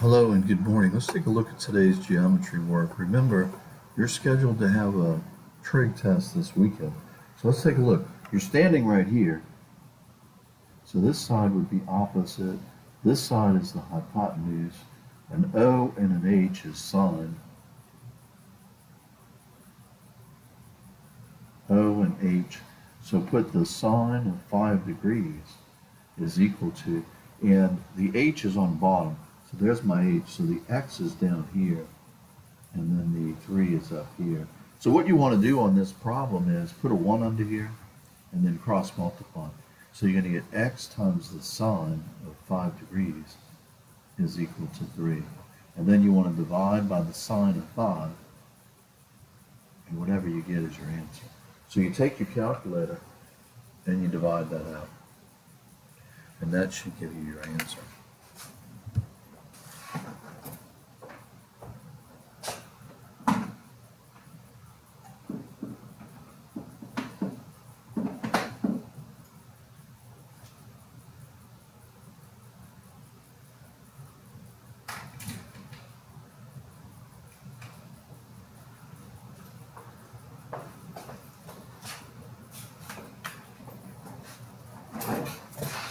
Hello and good morning. Let's take a look at today's geometry work. Remember, you're scheduled to have a trig test this weekend. So let's take a look. You're standing right here. So this side would be opposite. This side is the hypotenuse. An O and an H is sine. O and H. So put the sine of 5 degrees is equal to, and the H is on bottom. So there's my H. So the X is down here, and then the 3 is up here. So what you want to do on this problem is put a 1 under here, and then cross multiply. So you're going to get X times the sine of 5 degrees is equal to 3. And then you want to divide by the sine of 5, and whatever you get is your answer. So you take your calculator, and you divide that out. And that should give you your answer.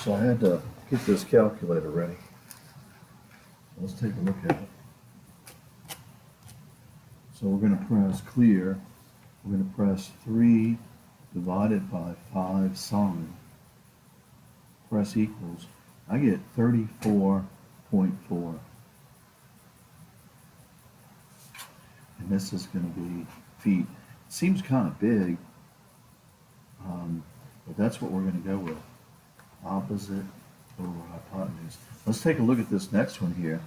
So I had to get this calculator ready. Let's take a look at it. So we're going to press clear. We're going to press 3 divided by 5 sine. Press equals. I get 34.4. And this is going to be feet. It seems kind of big, but that's what we're going to go with. Opposite over hypotenuse. Let's take a look at this next one here.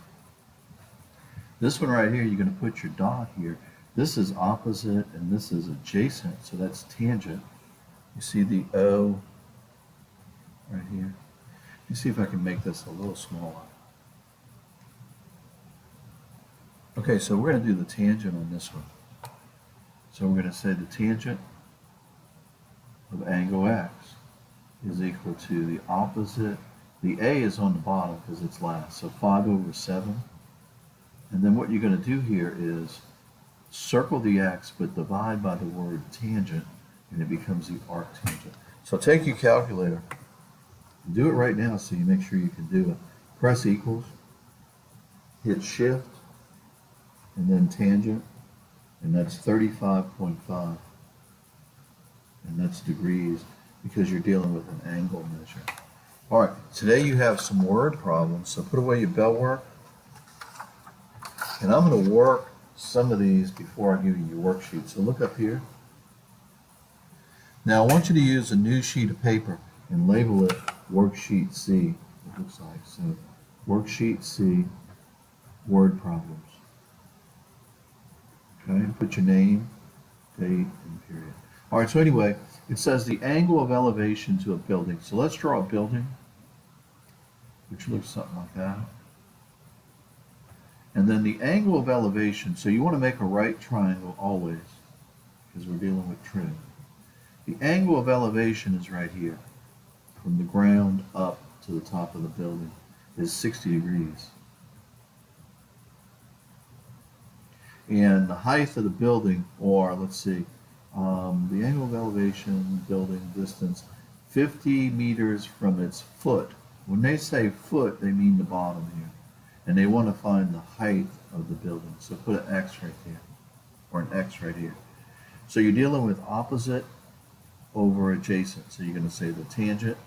This one right here, you're going to put your dot here. This is opposite and this is adjacent, so that's tangent. You see the O right here? Let me see if I can make this a little smaller. Okay, so we're going to do the tangent on this one. So we're going to say the tangent of angle X is equal to the opposite. The A is on the bottom because it's last, so 5 over 7. And then what you're going to do here is circle the X, but divide by the word tangent, and it becomes the arctangent. So take your calculator, do it right now so you make sure you can do it. Press equals, hit shift, and then tangent, and that's 35.5. And that's degrees, because you're dealing with an angle measure. All right, today you have some word problems, so put away your bell work. And I'm going to work some of these before I give you your worksheet. So look up here. Now I want you to use a new sheet of paper and label it Worksheet C, it looks like. So Worksheet C, word problems. Okay, put your name, date, and period. All right, so anyway, it says the angle of elevation to a building. So let's draw a building, which looks something like that. And then the angle of elevation, so you want to make a right triangle always, because we're dealing with trig. The angle of elevation is right here, from the ground up to the top of the building, is 60 degrees. And the height of the building, or let's see, the angle of elevation, building distance, 50 meters from its foot. When they say foot, they mean the bottom here. And they want to find the height of the building. So put an X right there, or an X right here. So you're dealing with opposite over adjacent. So you're going to say the tangent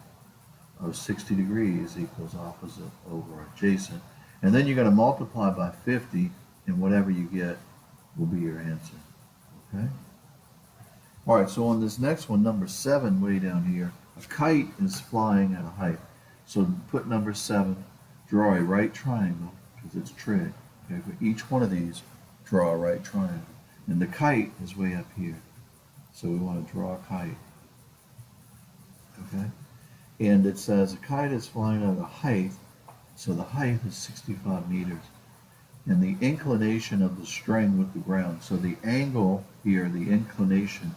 of 60 degrees equals opposite over adjacent. And then you're going to multiply by 50, and whatever you get will be your answer. Okay? All right, so on this next one, number 7, way down here, a kite is flying at a height. So put number 7, draw a right triangle, because it's trig. Okay, for each one of these, draw a right triangle. And the kite is way up here. So we want to draw a kite. Okay? And it says a kite is flying at a height, so the height is 65 meters. And the inclination of the string with the ground. So the angle here, the inclination,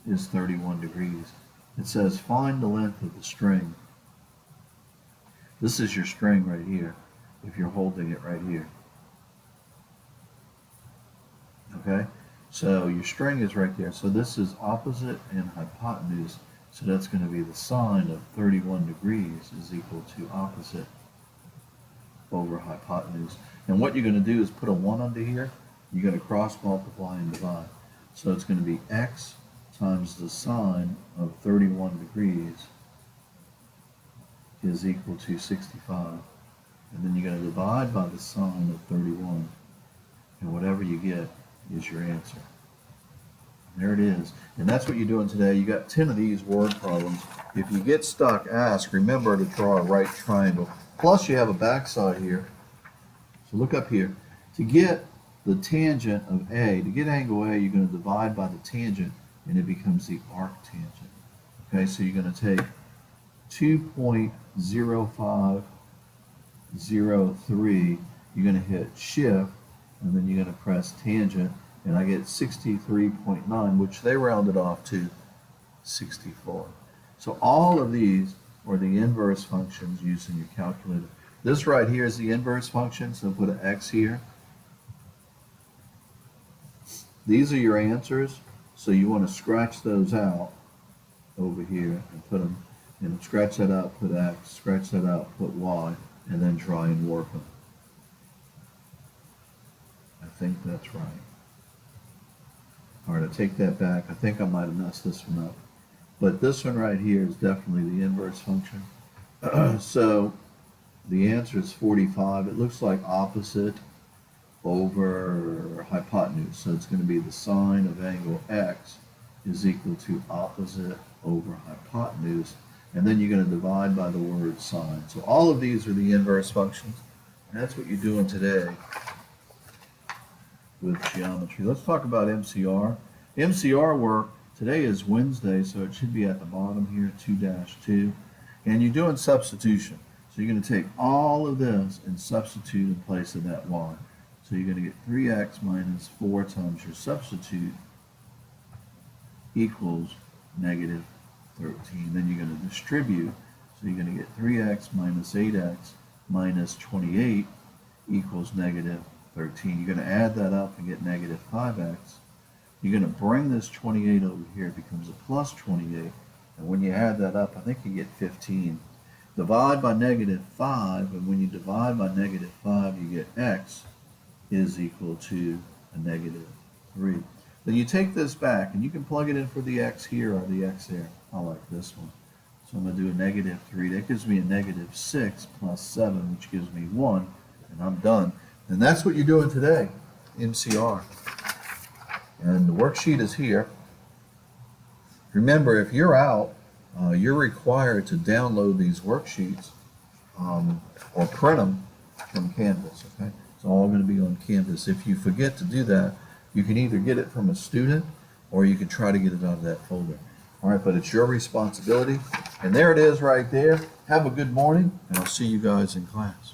is 31 degrees. It says find the length of the string. This is your string right here, if you're holding it right here. okay? So your string is right there. So this is opposite and hypotenuse. So that's going to be the sine of 31 degrees is equal to opposite over hypotenuse. And what you're going to do is put a 1 under here. You're going to cross multiply and divide. So it's going to be x times the sine of 31 degrees is equal to 65. And then you're going to divide by the sine of 31. And whatever you get is your answer. There it is. And that's what you're doing today. You got 10 of these word problems. If you get stuck, ask. Remember to draw a right triangle. Plus you have a backside here. So look up here. To get the tangent of A, to get angle A, you're going to divide by the tangent, and it becomes the arctangent. Okay, so you're going to take 2.0503. You're going to hit shift, and then you're going to press tangent, and I get 63.9, which they rounded off to 64. So all of these are the inverse functions used in your calculator. This right here is the inverse function, so put an x here. These are your answers, so you want to scratch those out over here and put them, and scratch that out, put x, scratch that out, put y, and then try and work them. I think that's right. All right, I take that back. I think I might have messed this one up. But this one right here is definitely the inverse function. So the answer is 45. It looks like opposite over hypotenuse. So it's going to be the sine of angle x is equal to opposite over hypotenuse. And then you're going to divide by the word sine. So all of these are the inverse functions. And that's what you're doing today with geometry. Let's talk about MCR. MCR work, today is Wednesday, so it should be at the bottom here, 2-2. And you're doing substitution. So you're going to take all of this and substitute in place of that y. So you're going to get 3x minus 4 times your substitute equals negative 13. Then you're going to distribute. So you're going to get 3x minus 8x minus 28 equals negative 13. You're going to add that up and get negative 5x. You're going to bring this 28 over here. It becomes a plus 28. And when you add that up, I think you get 15. Divide by negative 5, and when you divide by negative 5, you get x is equal to a negative 3. Then you take this back, and you can plug it in for the x here or the x there. I like this one. So I'm going to do a negative 3. That gives me a negative 6 plus 7, which gives me 1, and I'm done. And that's what you're doing today, MCR. And the worksheet is here. Remember, if you're out, you're required to download these worksheets or print them from Canvas. Okay, it's all going to be on Canvas. If you forget to do that, you can either get it from a student or you can try to get it out of that folder. All right, but it's your responsibility. And there it is right there. Have a good morning, and I'll see you guys in class.